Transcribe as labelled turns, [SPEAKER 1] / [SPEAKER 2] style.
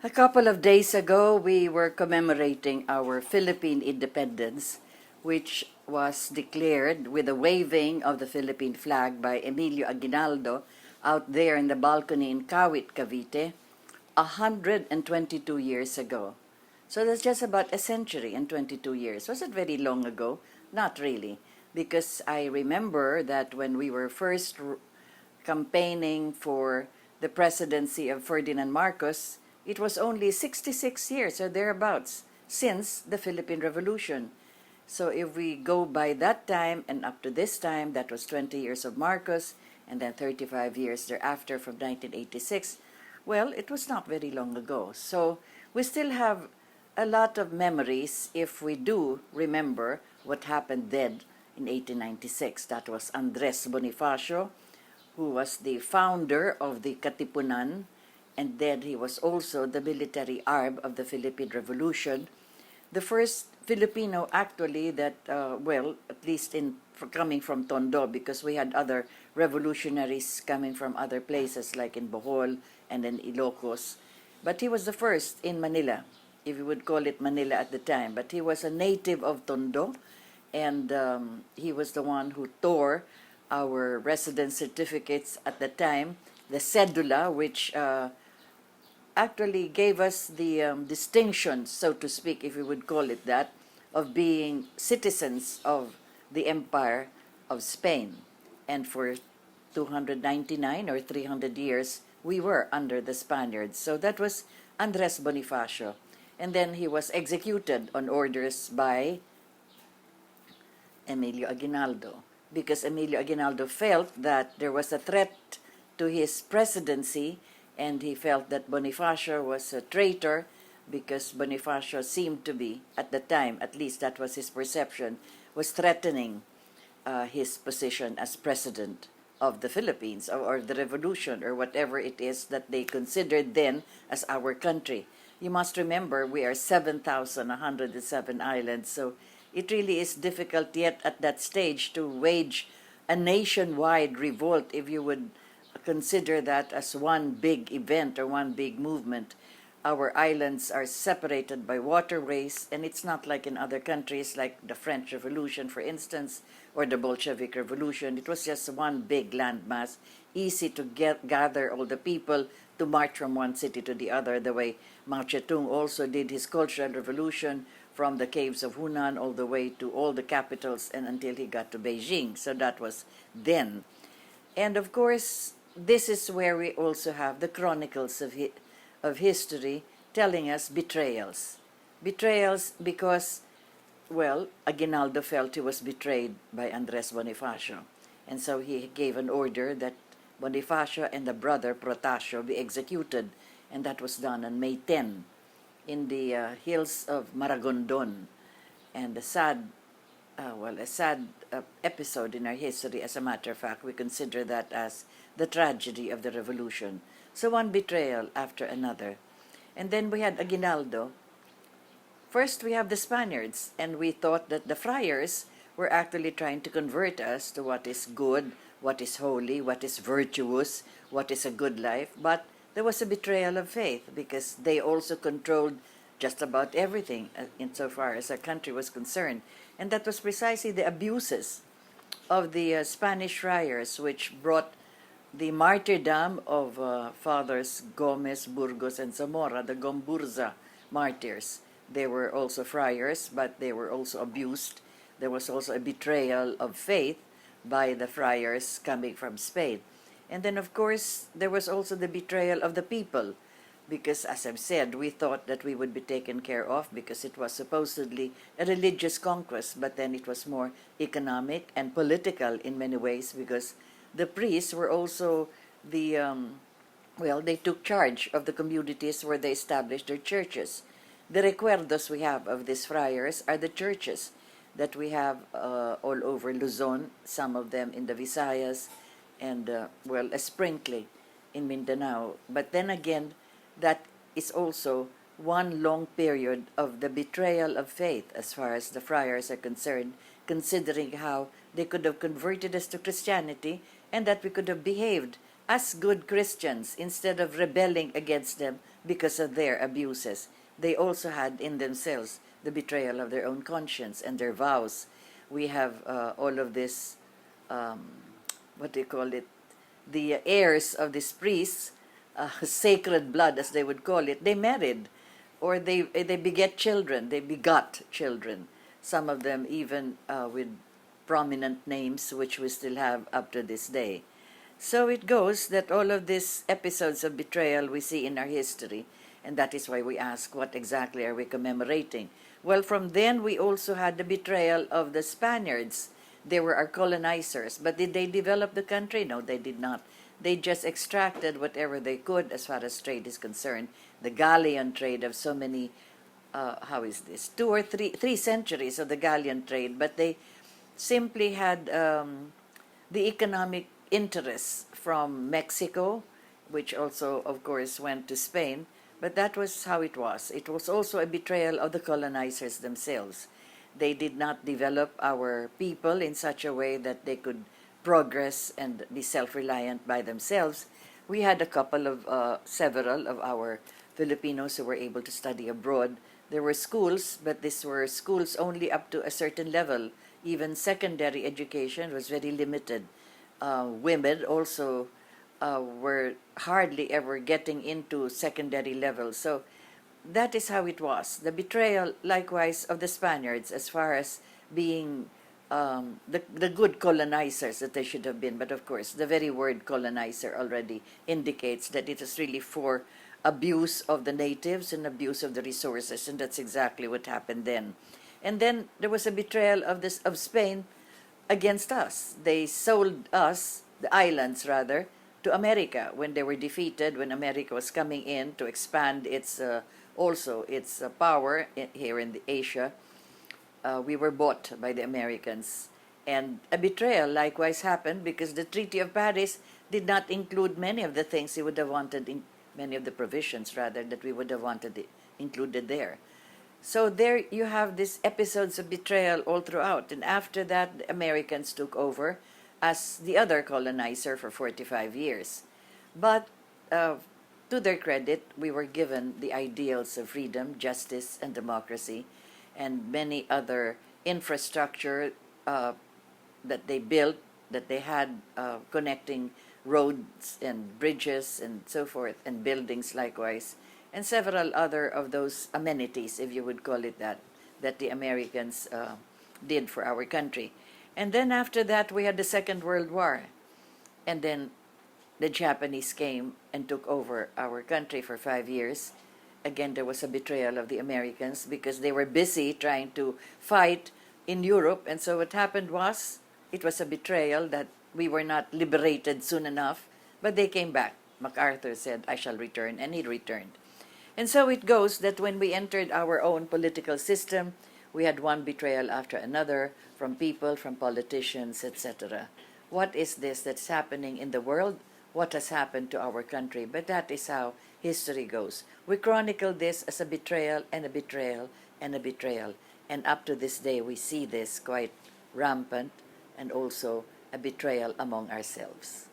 [SPEAKER 1] A couple of days ago, we were commemorating our Philippine independence, which was declared with a waving of the Philippine flag by Emilio Aguinaldo out there in the balcony in Kawit, Cavite, 122 years ago. So that's just about a century and 22 years. Was it very long ago? Not really, because I remember that when we were first campaigning for the presidency of Ferdinand Marcos, it was only 66 years or thereabouts since the Philippine Revolution. So if we go by that time and up to this time, that was 20 years of Marcos and then 35 years thereafter from 1986, well, it was not very long ago. So we still have a lot of memories if we do remember what happened then in 1896. That was Andres Bonifacio, who was the founder of the Katipunan, and then he was also the military arm of the Philippine Revolution. The first Filipino actually that, at least coming from Tondo, because we had other revolutionaries coming from other places like in Bohol and in Ilocos. But he was the first in Manila, if you would call it Manila at the time. But he was a native of Tondo, and he was the one who tore our residence certificates at the time, the cedula, which actually gave us the distinction, so to speak, if you would call it that, of being citizens of the Empire of Spain. And for 299 or 300 years, we were under the Spaniards. So that was Andres Bonifacio. And then he was executed on orders by Emilio Aguinaldo, because Emilio Aguinaldo felt that there was a threat to his presidency, and he felt that Bonifacio was a traitor because Bonifacio seemed to be, at the time, at least that was his perception, was threatening his position as president of the Philippines or the revolution or whatever it is that they considered then as our country. You must remember we are 7,107 islands, so it really is difficult yet at that stage to wage a nationwide revolt, if you would consider that as one big event or one big movement. Our islands are separated by waterways, and it's not like in other countries like the French Revolution, for instance, or the Bolshevik Revolution. It was just one big landmass, easy to gather all the people to march from one city to the other, the way Mao Zedong also did his Cultural Revolution from the caves of Hunan all the way to all the capitals and until he got to Beijing. So that was then. And of course, this is where we also have the chronicles of history telling us betrayals. Betrayals because, Aguinaldo felt he was betrayed by Andres Bonifacio. And so he gave an order that Bonifacio and the brother Protasio be executed. And that was done on May 10 in the hills of Maragondon. And a sad episode in our history, as a matter of fact. We consider that as the tragedy of the revolution. So one betrayal after another. And then we had Aguinaldo. First we have the Spaniards, and we thought that the friars were actually trying to convert us to what is good, what is holy, what is virtuous, what is a good life. But there was a betrayal of faith because they also controlled just about everything insofar as our country was concerned. And that was precisely the abuses of the Spanish friars which brought the martyrdom of Fathers Gomez, Burgos, and Zamora, the Gomburza martyrs. They were also friars, but they were also abused. There was also a betrayal of faith by the friars coming from Spain. And then, of course, there was also the betrayal of the people, because, as I've said, we thought that we would be taken care of because it was supposedly a religious conquest, but then it was more economic and political in many ways because the priests were also they took charge of the communities where they established their churches. The recuerdos we have of these friars are the churches that we have all over Luzon, some of them in the Visayas, and, a sprinkling in Mindanao. But then again, that is also one long period of the betrayal of faith as far as the friars are concerned, considering how they could have converted us to Christianity and that we could have behaved as good Christians, instead of rebelling against them because of their abuses, they also had in themselves the betrayal of their own conscience and their vows. We have all of this, what do you call it? The heirs of these priests, sacred blood as they would call it, they married, or they beget children, they begot children. Some of them even with prominent names, which we still have up to this day. So it goes that all of these episodes of betrayal we see in our history, and that is why we ask, what exactly are we commemorating? Well, from then we also had the betrayal of the Spaniards. They were our colonizers, but did they develop the country? No, they did not. They just extracted whatever they could as far as trade is concerned. The galleon trade of so many, how is this, 2 or 3 centuries of the galleon trade, but they simply had the economic interests from Mexico, which also, of course, went to Spain. But that was how it was. It was also a betrayal of the colonizers themselves. They did not develop our people in such a way that they could progress and be self-reliant by themselves. We had several of our Filipinos who were able to study abroad. There were schools, but these were schools only up to a certain level. Even secondary education was very limited. Women also were hardly ever getting into secondary level. So that is how it was. The betrayal, likewise, of the Spaniards as far as being the good colonizers that they should have been. But of course, the very word colonizer already indicates that it is really for abuse of the natives and abuse of the resources, and that's exactly what happened then. And then there was a betrayal of Spain against us. They sold us, the islands rather, to America when they were defeated, when America was coming in to expand its power here in Asia. We were bought by the Americans. And a betrayal likewise happened because the Treaty of Paris did not include many of the things we would have wanted, many of the provisions rather, that we would have wanted included there. So there you have these episodes of betrayal all throughout. And after that, the Americans took over as the other colonizer for 45 years. But to their credit, we were given the ideals of freedom, justice, and democracy, and many other infrastructure that they built, that they had connecting roads and bridges and so forth, and buildings likewise, and several other of those amenities, if you would call it that, that the Americans did for our country. And then after that, we had the Second World War. And then the Japanese came and took over our country for 5 years. Again, there was a betrayal of the Americans because they were busy trying to fight in Europe. And so what happened was, it was a betrayal that we were not liberated soon enough, but they came back. MacArthur said, "I shall return," and he returned. And so it goes that when we entered our own political system, we had one betrayal after another from people, from politicians, etc. What is this that's happening in the world? What has happened to our country? But that is how history goes. We chronicle this as a betrayal and a betrayal and a betrayal. And up to this day, we see this quite rampant, and also a betrayal among ourselves.